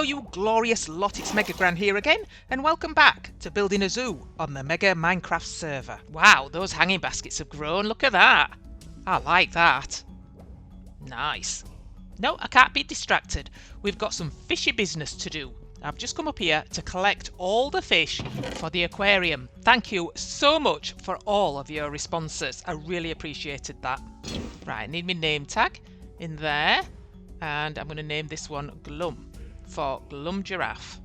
you glorious lot, it's Mega Gran here again, and welcome back to building a zoo on the Mega Minecraft server. Wow, those hanging baskets have grown, look at that. I like that. Nice. No, I can't be distracted. We've got some fishy business to do. I've just come up here to collect all the fish for the aquarium. Thank you so much for all of your responses. I really appreciated that. Right, I need my name tag in there. And I'm going to name this one Glum for Glum Giraffe.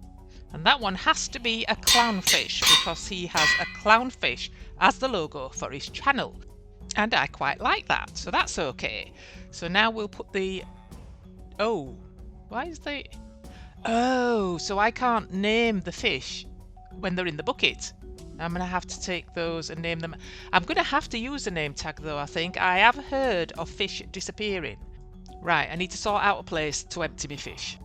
And that one has to be a clownfish because he has a clownfish as the logo for his channel. And I quite like that, so that's okay. So now we'll put the... Oh, why is they... Oh, so I can't name the fish when they're in the bucket. I'm going to have to take those and name them. I'm going to have to use a name tag though, I think. I have heard of fish disappearing. Right, I need to sort out a place to empty my fish.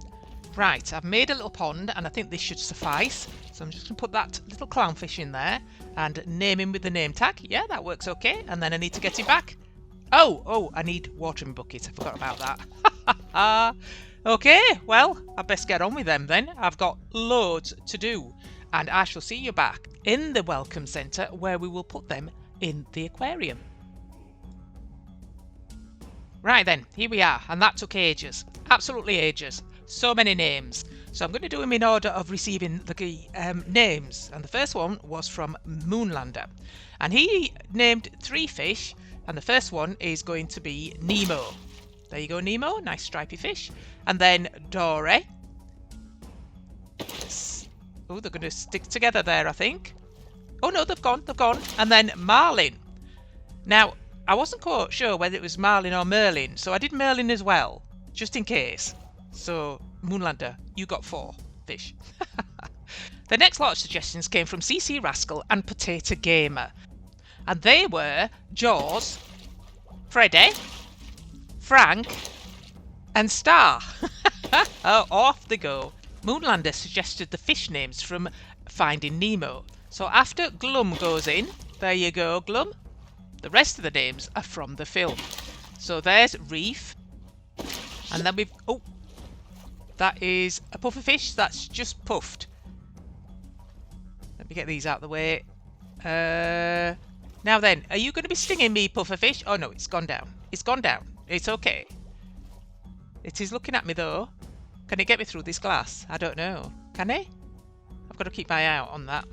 Right, I've made a little pond and I think this should suffice. So I'm just going to put that little clownfish in there and name him with the name tag. Yeah, that works okay. And then I need to get him back. Oh, I need water in my bucket. I forgot about that. Okay, well, I best get on with them then. I've got loads to do. And I shall see you back in the welcome centre where we will put them in the aquarium. Right then, here we are, and that took ages, absolutely ages, so many names. So I'm going to do them in order of receiving the names, and the first one was from Moonlander, and he named 3 fish, and the first one is going to be Nemo. There you go, Nemo, nice stripy fish. And then Dory. Oh, they're going to stick together there, I think. Oh no, they've gone. And then Marlin. Now, I wasn't quite sure whether it was Marlin or Merlin, so I did Merlin as well, just in case. So, Moonlander, you got 4 fish. The next lot of suggestions came from CC Rascal and Potato Gamer. And they were Jaws, Freddy, Frank, and Star. Oh, off they go. Moonlander suggested the fish names from Finding Nemo. So after Glum goes in, there you go, Glum. The rest of the names are from the film. So there's Reef. And then we've... Oh! That is a pufferfish that's just puffed. Let me get these out of the way. Now then, are you going to be stinging me, pufferfish? Oh no, it's gone down. It's gone down. It's okay. It is looking at me though. Can it get me through this glass? I don't know. Can it? I've got to keep my eye out on that.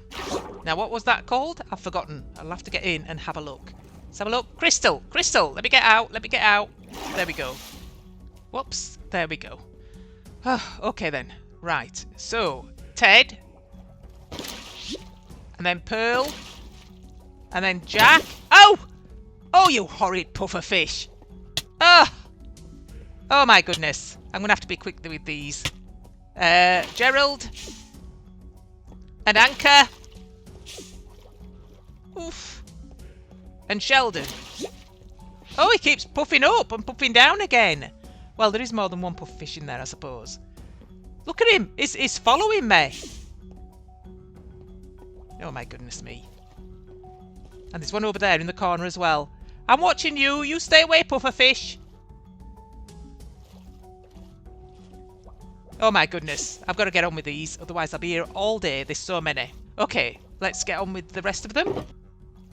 Now what was that called? I've forgotten. I'll have to get in and have a look. Let's have a look. Crystal! Crystal! Let me get out! Let me get out! There we go. Whoops. There we go. Okay then. Right. So, Ted. And then Pearl. And then Jack. Oh! Oh, you horrid pufferfish. Oh my goodness. I'm going to have to be quick with these. Gerald. And Anchor. Oof. And Sheldon. Oh, he keeps puffing up and puffing down again. Well, there is more than one pufferfish in there, I suppose. Look at him. He's following me. Oh, my goodness me. And there's one over there in the corner as well. I'm watching you. You stay away, pufferfish. Oh, my goodness. I've got to get on with these. Otherwise, I'll be here all day. There's so many. Okay, let's get on with the rest of them.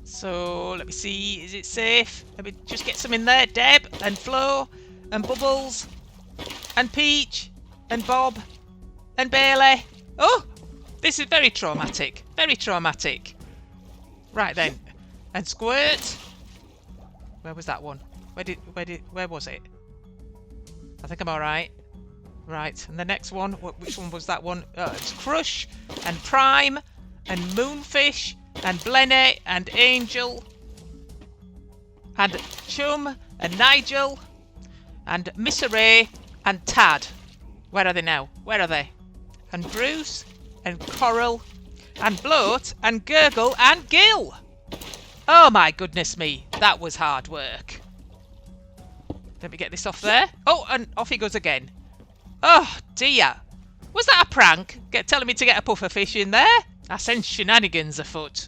So, let me see. Is it safe? Let me just get some in there. Deb and Flo and Bubbles and Peach and Bob and Bailey. Oh, this is very traumatic. Very traumatic. Right then. And Squirt. Where was that one? Where was it? I think I'm all right. Right, and the next one, which one was that one? It's Crush and Prime and Moonfish and Blenny and Angel and Chum and Nigel and Miss Array and Tad. Where are they now? Where are they? And Bruce and Coral and Bloat and Gurgle and Gil. Oh my goodness me, that was hard work. Let me get this off there. Oh, and off he goes again. Oh dear. Was that a prank? Telling me to get a pufferfish in there? I sense shenanigans afoot.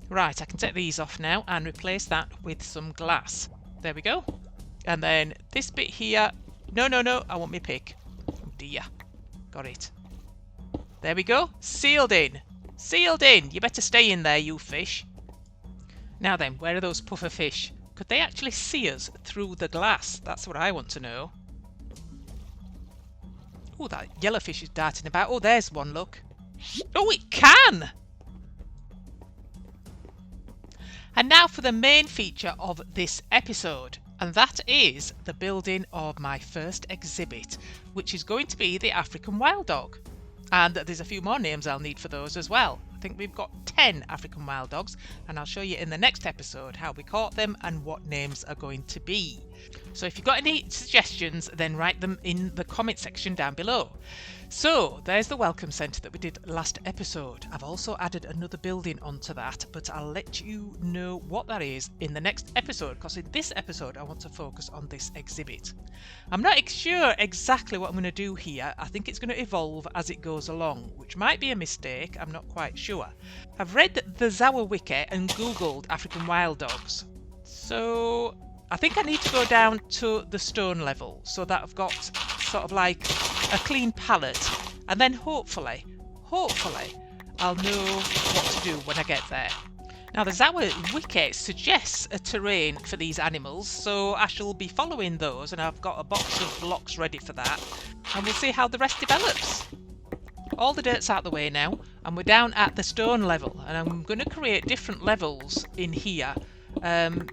Right, I can take these off now and replace that with some glass. There we go. And then this bit here. No, I want my pick. Oh dear. Got it. There we go. Sealed in. Sealed in. You better stay in there, you fish. Now then, where are those puffer fish? Could they actually see us through the glass? That's what I want to know. Oh, that yellowfish is darting about. Oh, there's one, look. Oh, it can! And now for the main feature of this episode, and that is the building of my first exhibit, which is going to be the African wild dog. And there's a few more names I'll need for those as well. I think we've got 10 African wild dogs, and I'll show you in the next episode how we caught them and what names are going to be. So if you've got any suggestions, then write them in the comment section down below. So there's the welcome centre that we did last episode. I've also added another building onto that, but I'll let you know what that is in the next episode, because in this episode I want to focus on this exhibit. I'm not sure exactly what I'm going to do here. I think it's going to evolve as it goes along, which might be a mistake, I'm not quite sure. I've read the Zawa Wiki and googled African wild dogs, so I think I need to go down to the stone level so that I've got sort of like a clean palette, and then hopefully I'll know what to do when I get there. Now the Zawa Wiki suggests a terrain for these animals, so I shall be following those, and I've got a box of blocks ready for that, and we'll see how the rest develops. All the dirt's out the way now, and we're down at the stone level, and I'm going to create different levels in here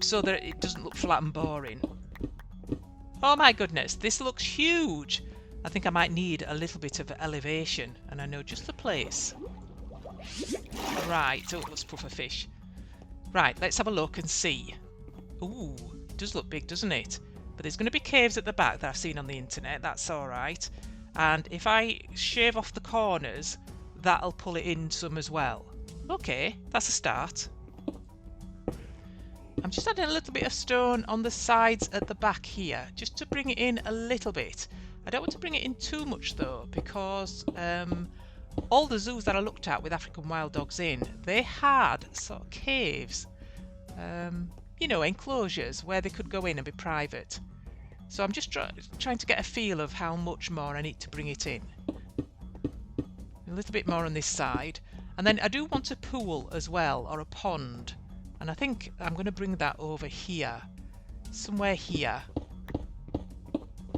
so that it doesn't look flat and boring. Oh my goodness, this looks huge! I think I might need a little bit of elevation, and I know just the place. Right, oh, let's puffer fish. Right, let's have a look and see. Ooh, it does look big, doesn't it? But there's going to be caves at the back that I've seen on the internet, that's alright. And if I shave off the corners, that'll pull it in some as well. Okay, that's a start. I'm just adding a little bit of stone on the sides at the back here, just to bring it in a little bit. I don't want to bring it in too much though, because all the zoos that I looked at with African wild dogs in, they had sort of caves, you know, enclosures where they could go in and be private. So I'm just trying to get a feel of how much more I need to bring it in. A little bit more on this side. And then I do want a pool as well, or a pond. And I think I'm going to bring that over here. Somewhere here.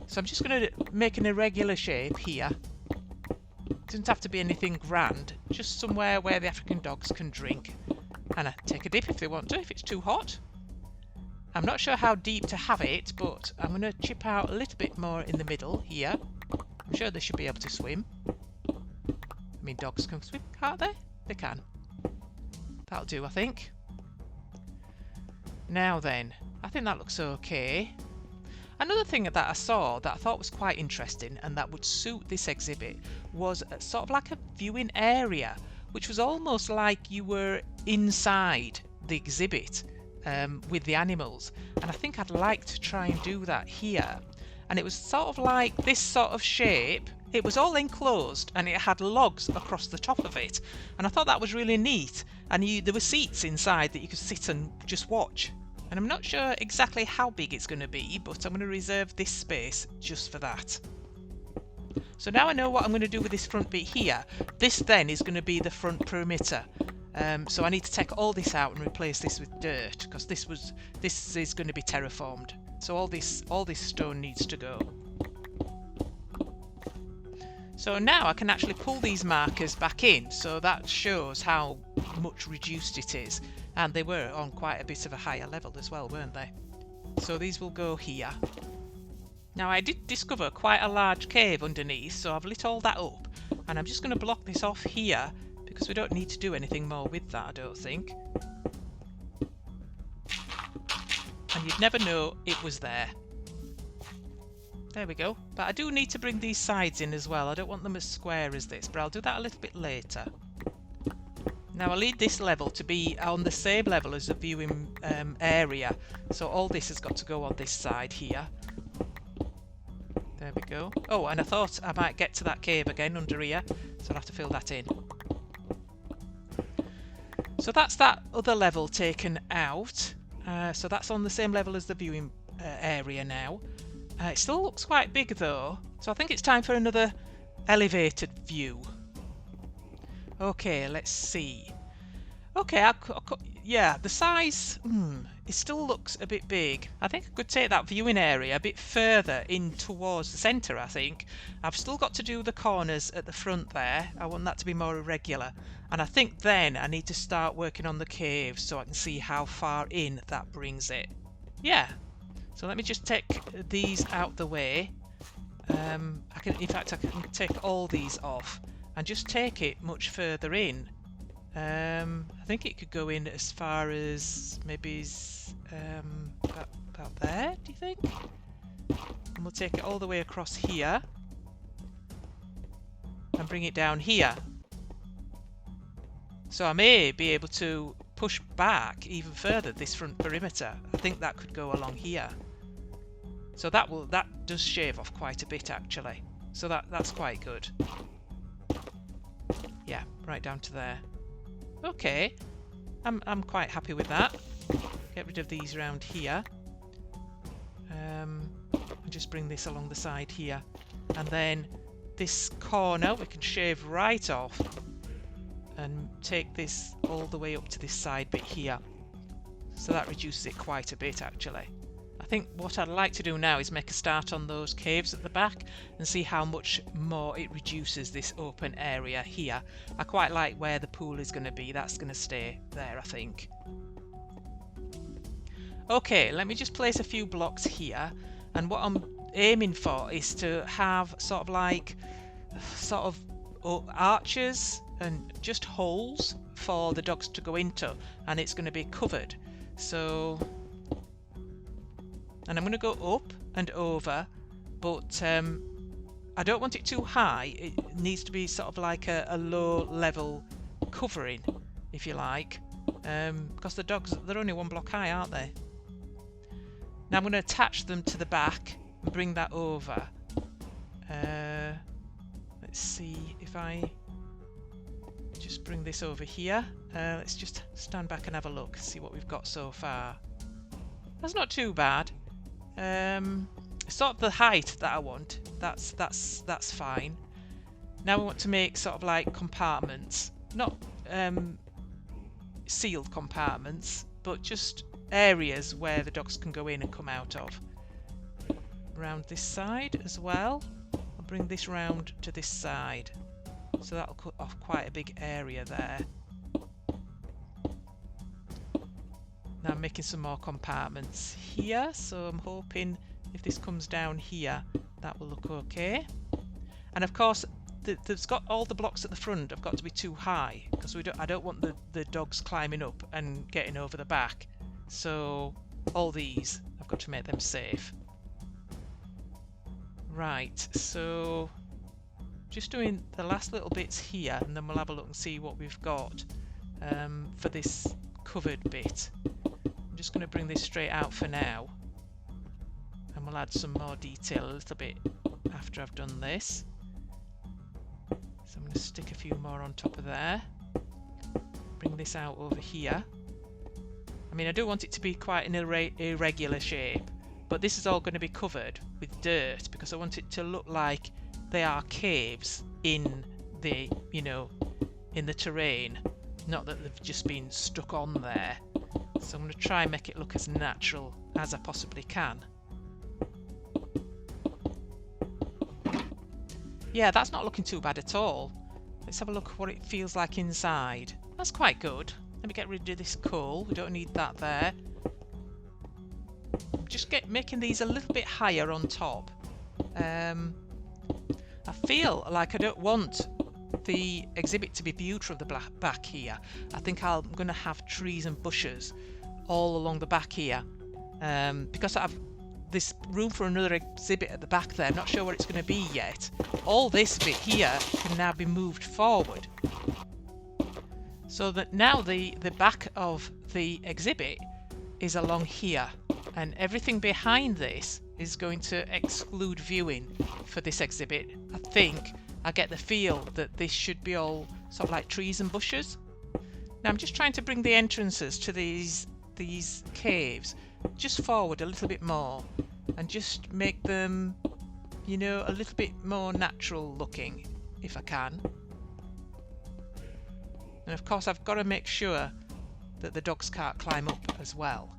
So I'm just going to make an irregular shape here. Doesn't have to be anything grand. Just somewhere where the African dogs can drink. And take a dip if they want to, if it's too hot. I'm not sure how deep to have it, but I'm going to chip out a little bit more in the middle here. I'm sure they should be able to swim. I mean, dogs can swim, can't they? They can. That'll do, I think. Now then, I think that looks okay. Another thing that I saw that I thought was quite interesting and that would suit this exhibit was sort of like a viewing area, which was almost like you were inside the exhibit. With the animals, and I think I'd like to try and do that here. And it was sort of like this sort of shape. It was all enclosed and it had logs across the top of it, and I thought that was really neat. And there were seats inside that you could sit and just watch, and I'm not sure exactly how big it's going to be, but I'm going to reserve this space just for that. So now I know what I'm going to do with this front bit here. This then is going to be the front perimeter. So I need to take all this out and replace this with dirt, because this is going to be terraformed. So all this stone needs to go. So now I can actually pull these markers back in, so that shows how much reduced it is. And they were on quite a bit of a higher level as well, weren't they? So these will go here. Now I did discover quite a large cave underneath, so I've lit all that up, and I'm just going to block this off here, because we don't need to do anything more with that, I don't think. And you'd never know it was there. There we go. But I do need to bring these sides in as well. I don't want them as square as this, but I'll do that a little bit later. Now I need this level to be on the same level as the viewing area. So all this has got to go on this side here. There we go. Oh, and I thought I might get to that cave again under here, so I'll have to fill that in. So that's that other level taken out. So that's on the same level as the viewing area now. It still looks quite big though, so I think it's time for another elevated view. Okay, let's see. Okay, yeah, the size, it still looks a bit big. I think I could take that viewing area a bit further in towards the centre, I think. I've still got to do the corners at the front there. I want that to be more irregular. And I think then I need to start working on the caves so I can see how far in that brings it. Yeah, so let me just take these out the way. In fact, I can take all these off and just take it much further in. I think it could go in as far as maybe about there, do you think? And we'll take it all the way across here and bring it down here. So I may be able to push back even further this front perimeter. I think that could go along here. So that does shave off quite a bit actually. So that's quite good. Yeah, right down to there. Okay, I'm quite happy with that. Get rid of these around here. And just bring this along the side here. And then this corner we can shave right off and take this all the way up to this side bit here. So that reduces it quite a bit actually. I think what I'd like to do now is make a start on those caves at the back and see how much more it reduces this open area here. I quite like where the pool is going to be. That's going to stay there, I think. Okay, let me just place a few blocks here, and what I'm aiming for is to have sort of arches and just holes for the dogs to go into, and it's going to be covered. So, and I'm going to go up and over, but I don't want it too high. It needs to be sort of like a low level covering, if you like, because the dogs, they're only one block high, aren't they? Now I'm going to attach them to the back and bring that over. Let's see if I just bring this over here. Let's just stand back and have a look, see what we've got so far. That's not too bad. Sort of the height that I want. That's fine. Now we want to make sort of like compartments, not sealed compartments, but just areas where the dogs can go in and come out of. Around this side as well. I'll bring this round to this side, so that'll cut off quite a big area there. Now I'm making some more compartments here, so I'm hoping if this comes down here that will look okay. And of course there's got all the blocks at the front have got to be too high, because I don't want the dogs climbing up and getting over the back. So all these, I've got to make them safe. Right, so just doing the last little bits here, and then we'll have a look and see what we've got for this covered bit. I'm just going to bring this straight out for now, and we'll add some more detail a little bit after I've done this. So I'm going to stick a few more on top of there. Bring this out over here. I mean, I do want it to be quite an irregular shape, but this is all going to be covered with dirt because I want it to look like they are caves in the, in the terrain, not that they've just been stuck on there. So I'm going to try and make it look as natural as I possibly can. Yeah, that's not looking too bad at all. Let's have a look at what it feels like inside. That's quite good. Let me get rid of this coal. We don't need that there. Just making these a little bit higher on top. I feel like I don't want the exhibit to be viewed from the back here. I think I'm going to have trees and bushes all along the back here, because I have this room for another exhibit at the back there. I'm not sure what it's going to be yet. All this bit here can now be moved forward, so that now the back of the exhibit is along here, and everything behind this is going to exclude viewing for this exhibit. I think I get the feel that this should be all sort of like trees and bushes. Now I'm just trying to bring the entrances to these caves just forward a little bit more, and just make them you know, a little bit more natural looking if I can. And of course I've got to make sure that the dogs can't climb up as well.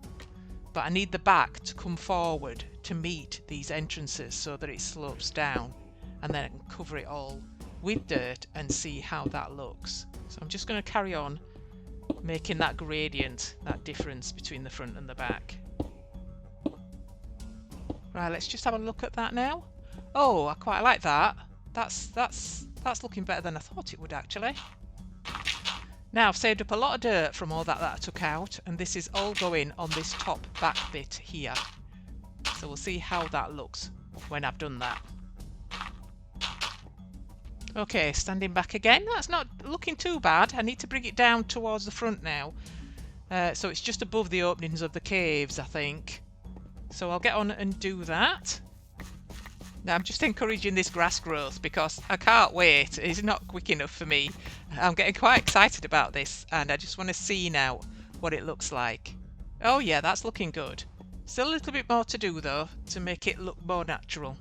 But I need the back to come forward to meet these entrances so that it slopes down, and then I can cover it all with dirt and see how that looks. So I'm just going to carry on making that gradient, that difference between the front and the back. Right, let's just have a look at that now. Oh, I quite like that. That's looking better than I thought it would actually. Now I've saved up a lot of dirt from all that I took out, and this is all going on this top back bit here. So we'll see how that looks when I've done that. Okay, standing back again. That's not looking too bad. I need to bring it down towards the front now. So it's just above the openings of the caves, I think. So I'll get on and do that. Now I'm just encouraging this grass growth because I can't wait. It's not quick enough for me. I'm getting quite excited about this, and I just want to see now what it looks like. Oh yeah, that's looking good. Still a little bit more to do though to make it look more natural.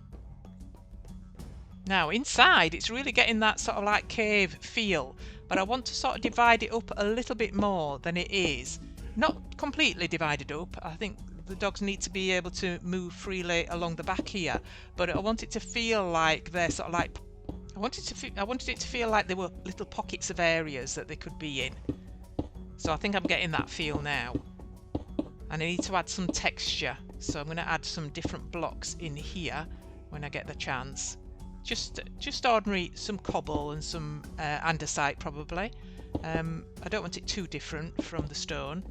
Now inside it's really getting that sort of like cave feel, but I want to sort of divide it up a little bit more than it is. Not completely divided up. I think the dogs need to be able to move freely along the back here, but I want it to feel like they're sort of like, I wanted it to feel like there were little pockets of areas that they could be in. So I think I'm getting that feel now. And I need to add some texture, so I'm going to add some different blocks in here when I get the chance. Just ordinary, some cobble and some andesite probably. I don't want it too different from the stone.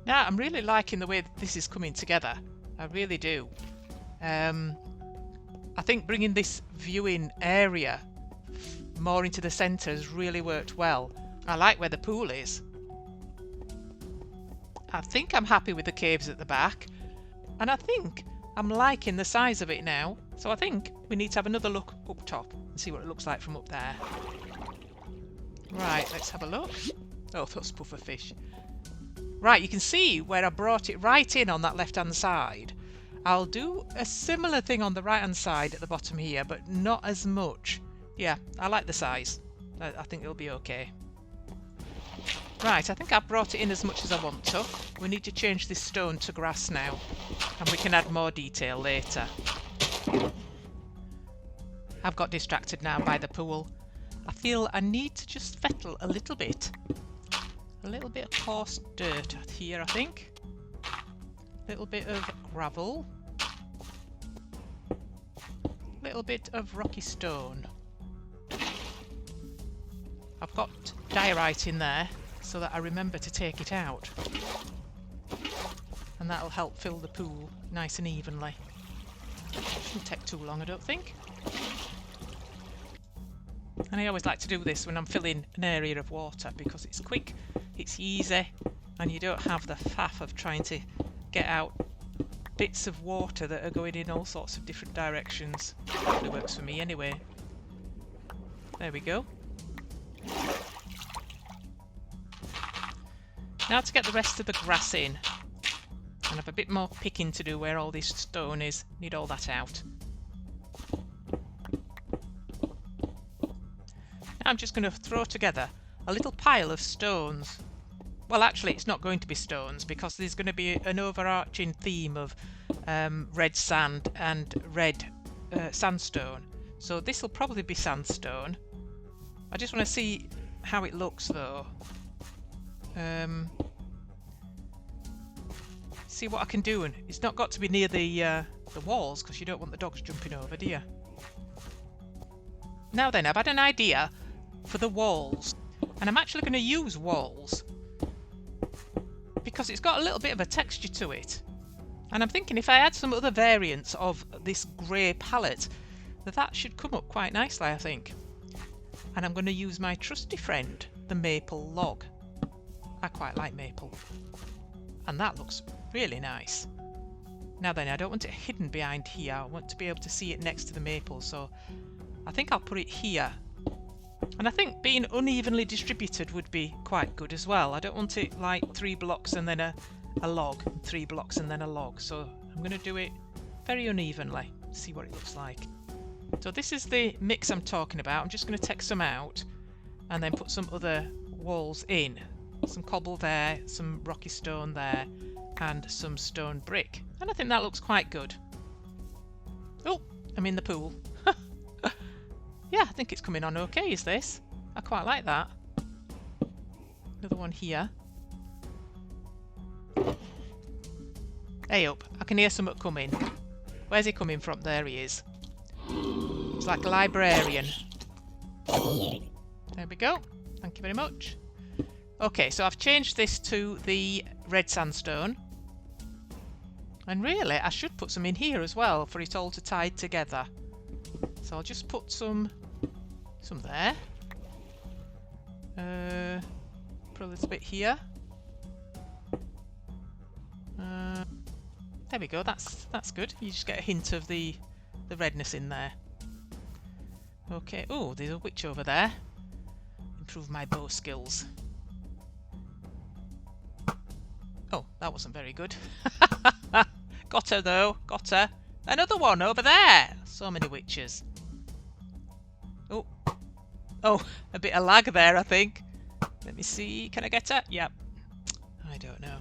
Now I'm really liking the way this is coming together. I really do. I think bringing this viewing area more into the centre has really worked well. I like where the pool is. I think I'm happy with the caves at the back, and I think I'm liking the size of it now. So I think we need to have another look up top and see what it looks like from up there. Right, let's have a look. Oh, those puffer fish. Right, you can see where I brought it right in on that left-hand side. I'll do a similar thing on the right-hand side at the bottom here, but not as much. Yeah, I like the size. I think it'll be okay. Right, I think I've brought it in as much as I want to. We need to change this stone to grass now, and we can add more detail later. I've got distracted now by the pool. I feel I need to just fettle a little bit. A little bit of coarse dirt here, I think. A little bit of gravel. A little bit of rocky stone. I've got diorite in there so that I remember to take it out. And that'll help fill the pool nice and evenly. Shouldn't take too long, I don't think. And I always like to do this when I'm filling an area of water because it's quick, it's easy, and you don't have the faff of trying to get out bits of water that are going in all sorts of different directions. It works for me anyway. There we go. Now to get the rest of the grass in. And have a bit more picking to do where all this stone is. Need all that out. Now I'm just going to throw together a little pile of stones. Well, actually it's not going to be stones because there's going to be an overarching theme of red sand and red sandstone. So this will probably be sandstone. I just want to see how it looks though. See what I can do, and it's not got to be near the walls because you don't want the dogs jumping over, do you? Now then, I've had an idea for the walls, and I'm actually going to use walls because it's got a little bit of a texture to it. And I'm thinking if I add some other variants of this grey palette, that should come up quite nicely, I think. And I'm going to use my trusty friend, the maple log. I quite like maple. And that looks really nice. Now then, I don't want it hidden behind here. I want to be able to see it next to the maple, so I think I'll put it here. And I think being unevenly distributed would be quite good as well. I don't want it like 3 blocks and then a log, 3 blocks and then a log. So I'm going to do it very unevenly. see what it looks like. So this is the mix I'm talking about. I'm just going to take some out and then put some other walls in. Some cobble there, some rocky stone there, and some stone brick. And I think that looks quite good. Oh, I'm in the pool. Yeah, I think it's coming on okay, is this? I quite like that. Another one here. Hey up, I can hear something coming. Where's he coming from? There he is. It's like a librarian. There we go. Thank you very much. Okay, so I've changed this to the red sandstone. And really, I should put some in here as well for it all to tie together. So I'll just put some there. Put a little bit here. There we go. That's good. You just get a hint of the redness in there. Okay. Oh, there's a witch over there. Improve my bow skills. Oh, that wasn't very good. Got her though. Got her. Another one over there. So many witches. Oh. Oh, a bit of lag there, I think. Let me see. Can I get her? Yep. I don't know.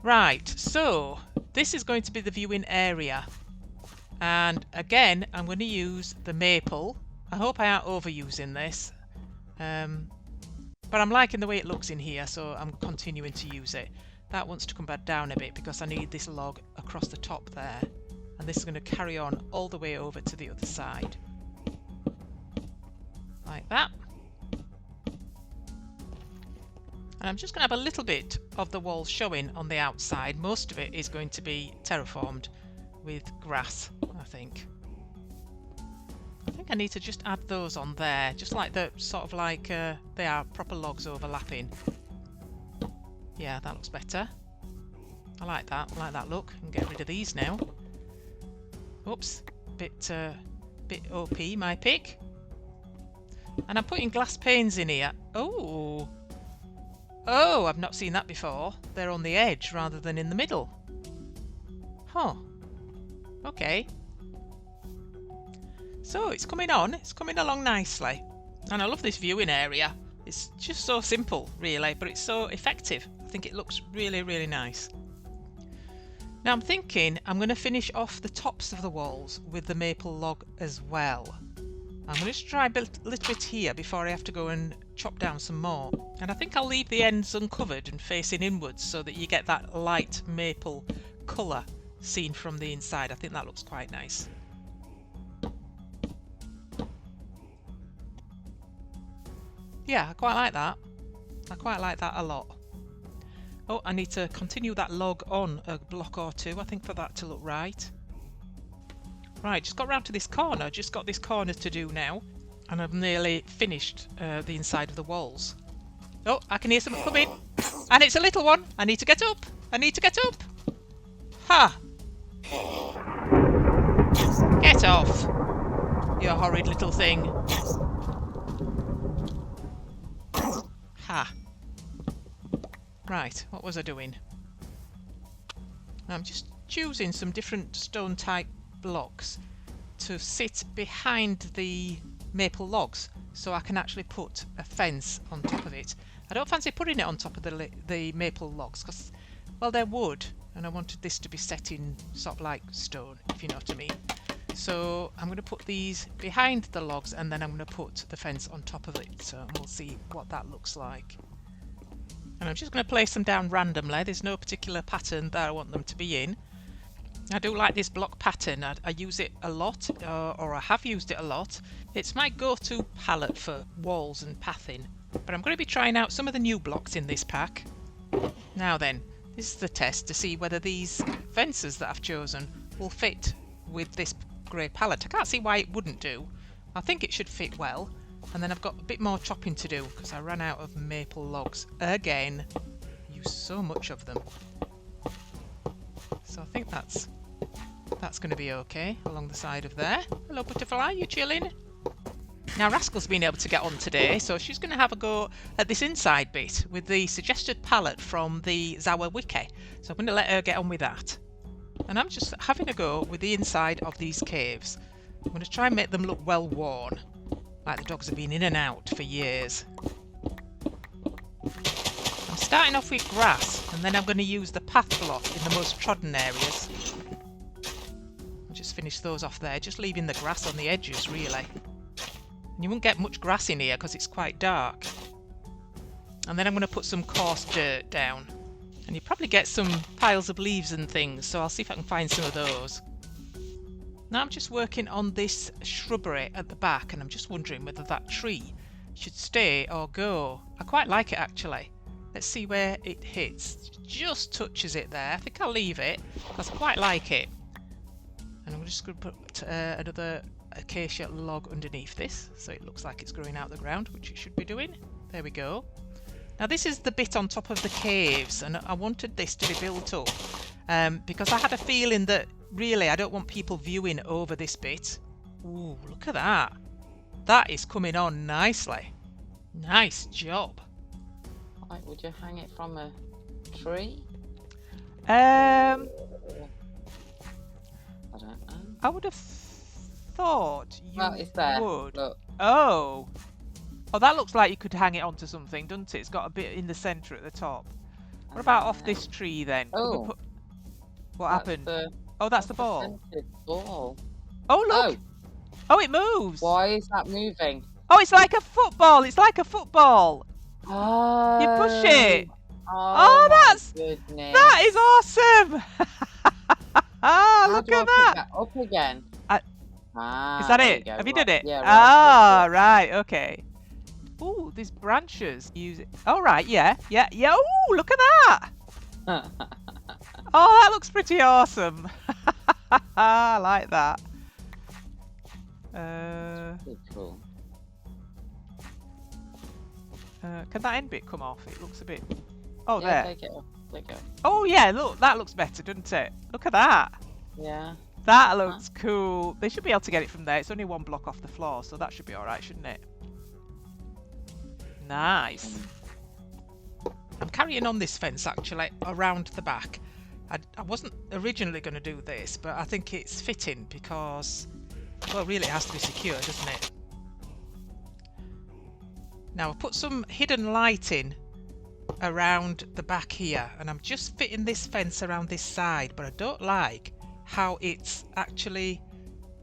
Right, so this is going to be the viewing area. And again, I'm going to use the maple. I hope I aren't overusing this. But I'm liking the way it looks in here, so I'm continuing to use it. That wants to come back down a bit because I need this log across the top there. And this is going to carry on all the way over to the other side. Like that. And I'm just going to have a little bit of the wall showing on the outside. Most of it is going to be terraformed with grass, I think. I think I need to just add those on there, just like the sort of like they are proper logs overlapping. Yeah, that looks better. I like that. I like that look. I can get rid of these now. Oops, bit OP my pick. And I'm putting glass panes in here. Oh. Oh, I've not seen that before. They're on the edge rather than in the middle. Huh. Okay. So it's coming on. It's coming along nicely. And I love this viewing area. It's just so simple, really, but it's so effective. I think it looks really, really nice. Now I'm thinking I'm going to finish off the tops of the walls with the maple log as well. I'm going to try a little bit here before I have to go and chop down some more. And I think I'll leave the ends uncovered and facing inwards so that you get that light maple colour seen from the inside. I think that looks quite nice. Yeah, I quite like that. I quite like that a lot. Oh, I need to continue that log on a block or two, I think, for that to look right. Right, just got round to this corner. Just got this corner to do now. And I've nearly finished the inside of the walls. Oh, I can hear something coming. And it's a little one. I need to get up. I need to get up. Ha! Get off, you horrid little thing. Ha. Right, what was I doing? I'm just choosing some different stone type blocks to sit behind the maple logs so I can actually put a fence on top of it. I don't fancy putting it on top of the maple logs because, well, they're wood and I wanted this to be set in sort of like stone, if you know what I mean. So I'm going to put these behind the logs and then I'm going to put the fence on top of it. So we'll see what that looks like. And I'm just going to place them down randomly. There's no particular pattern that I want them to be in. I do like this block pattern. I use it a lot, or I have used it a lot. It's my go-to palette for walls and pathing. But I'm going to be trying out some of the new blocks in this pack. Now then, this is the test to see whether these fences that I've chosen will fit with this grey palette. I can't see why it wouldn't do. I think it should fit well. And then I've got a bit more chopping to do because I ran out of maple logs again. I use so much of them. So I think that's going to be okay along the side of there. Hello butterfly, you chilling? Now Rascal's been able to get on today, so she's going to have a go at this inside bit with the suggested palette from the Zawa Wiki. So I'm going to let her get on with that. And I'm just having a go with the inside of these caves. I'm going to try and make them look well worn, like the dogs have been in and out for years. I'm starting off with grass, and then I'm going to use the path block in the most trodden areas. I'll just finish those off there, just leaving the grass on the edges really. And you won't get much grass in here because it's quite dark. And then I'm going to put some coarse dirt down. And you probably get some piles of leaves and things, so I'll see if I can find some of those. Now I'm just working on this shrubbery at the back, and I'm just wondering whether that tree should stay or go. I quite like it actually. Let's see where it hits. Just touches it there. I think I'll leave it because I quite like it. And I'm just going to put another acacia log underneath this, so it looks like it's growing out the ground, which it should be doing. There we go. Now this is the bit on top of the caves, and I wanted this to be built up because I had a feeling that really I don't want people viewing over this bit. Ooh, look at that. That is coming on nicely. Nice job. Like, would you hang it from a tree? I don't know. I would have thought you It's there. would. Look. Oh, that looks like you could hang it onto something, doesn't it? It's got a bit in the centre at the top. What about off this tree then? Oh, what happened? Oh, that's the ball. Ball. Oh, look! Oh, it moves! Why is that moving? Oh, it's like a football! It's like a football! Oh. You push it! Oh, that is awesome! Look at that! Up again. Is that it? Have you done it? Yeah. Right, okay. Ooh, these branches. Use it. Oh, right, yeah. Ooh, look at that! Oh, that looks pretty awesome. I like that. Cool. Can that end bit come off? It looks a bit... Oh, Yeah, there. take it off. Oh, yeah, look, that looks better, doesn't it? Look at that. Yeah. That looks cool. They should be able to get it from there. It's only one block off the floor, so that should be all right, shouldn't it? Nice. I'm carrying on this fence, actually, around the back. I wasn't originally going to do this, but I think it's fitting because, well, really it has to be secure, doesn't it? Now, I've put some hidden lighting around the back here, and I'm just fitting this fence around this side, but I don't like how it's actually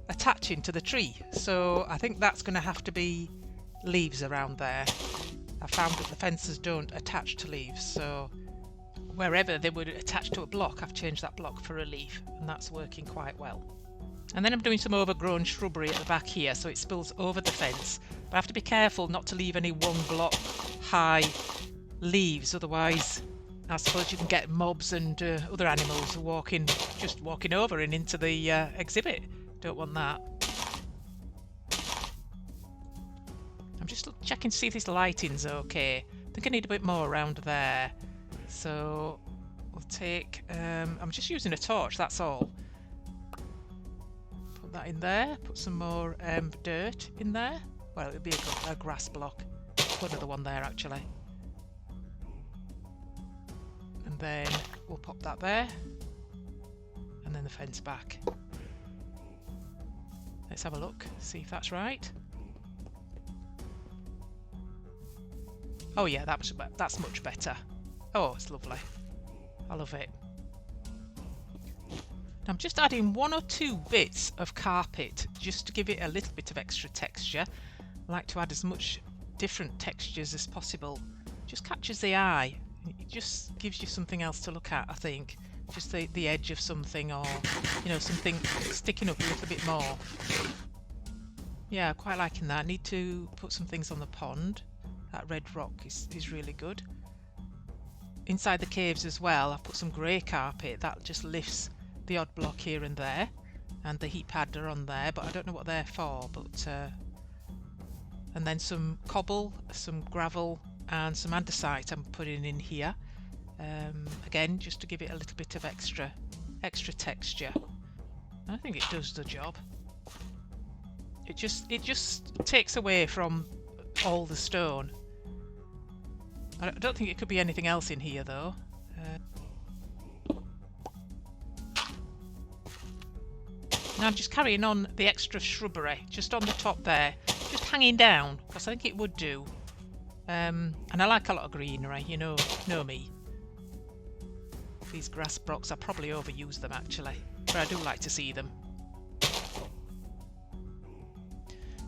attaching to the tree. So I think that's going to have to be leaves around there. I found that the fences don't attach to leaves, so wherever they would attach to a block, I've changed that block for a leaf, and that's working quite well. And then I'm doing some overgrown shrubbery at the back here, so it spills over the fence. But I have to be careful not to leave any one block high leaves, otherwise I suppose you can get mobs and other animals just walking over and into the exhibit. Don't want that. I'm just checking to see if this lighting's okay. I think I need a bit more around there. So we'll take... I'm just using a torch, that's all. Put that in there. Put some more dirt in there. Well, it'll be a grass block. Put another one there, actually. And then we'll pop that there. And then the fence back. Let's have a look, see if that's right. Oh yeah, that's much better. Oh, it's lovely. I love it. I'm just adding 1 or 2 bits of carpet just to give it a little bit of extra texture. I like to add as much different textures as possible. Just catches the eye. It just gives you something else to look at, I think. Just the edge of something, or something sticking up a little bit more. Yeah, quite liking that. I need to put some things on the pond. That red rock is really good. Inside the caves as well, I've put some grey carpet. That just lifts the odd block here and there. And the heat pad are on there, but I don't know what they're for. But and then some cobble, some gravel, and some andesite I'm putting in here. Again, just to give it a little bit of extra texture. I think it does the job. It just takes away from all the stone. I don't think it could be anything else in here though. And I'm just carrying on the extra shrubbery just on the top there, just hanging down because I think it would do. And I like a lot of greenery, you know me. These grass blocks, I probably overuse them actually, but I do like to see them.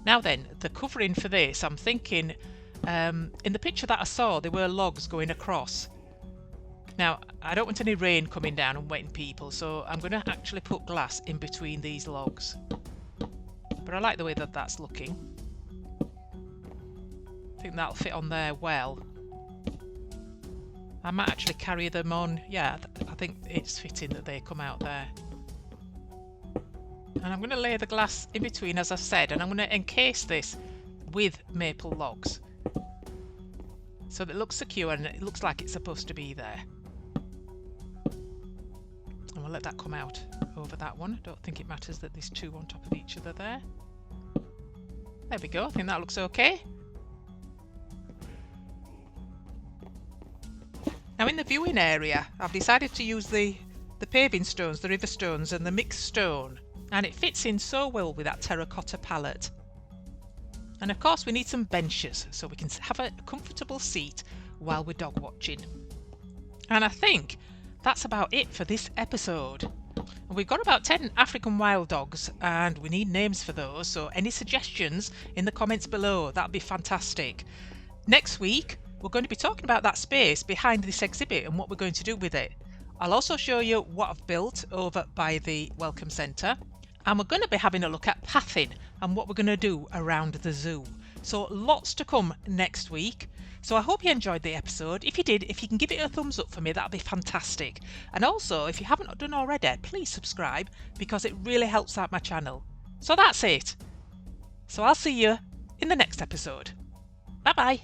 Now then, the covering for this, I'm thinking, in the picture that I saw, there were logs going across. Now, I don't want any rain coming down and wetting people, so I'm going to actually put glass in between these logs. But I like the way that that's looking. I think that'll fit on there well. I might actually carry them on. Yeah, I think it's fitting that they come out there. And I'm going to lay the glass in between, as I've said, and I'm going to encase this with maple logs. So that it looks secure and it looks like it's supposed to be there. And we'll let that come out over that one. I don't think it matters that there's two on top of each other there. There we go. I think that looks okay. Now in the viewing area, I've decided to use the paving stones, the river stones and the mixed stone. And it fits in so well with that terracotta palette. And of course we need some benches so we can have a comfortable seat while we're dog watching. And I think that's about it for this episode. We've got about 10 African wild dogs and we need names for those, so any suggestions in the comments below, that'd be fantastic. Next week we're going to be talking about that space behind this exhibit and what we're going to do with it. I'll also show you what I've built over by the Welcome Centre, and we're going to be having a look at pathing and what we're going to do around the zoo. So lots to come next week. So I hope you enjoyed the episode. If you did, if you can give it a thumbs up for me, that'd be fantastic. And also, if you haven't done already, please subscribe because it really helps out my channel. So that's it. So I'll see you in the next episode. Bye bye.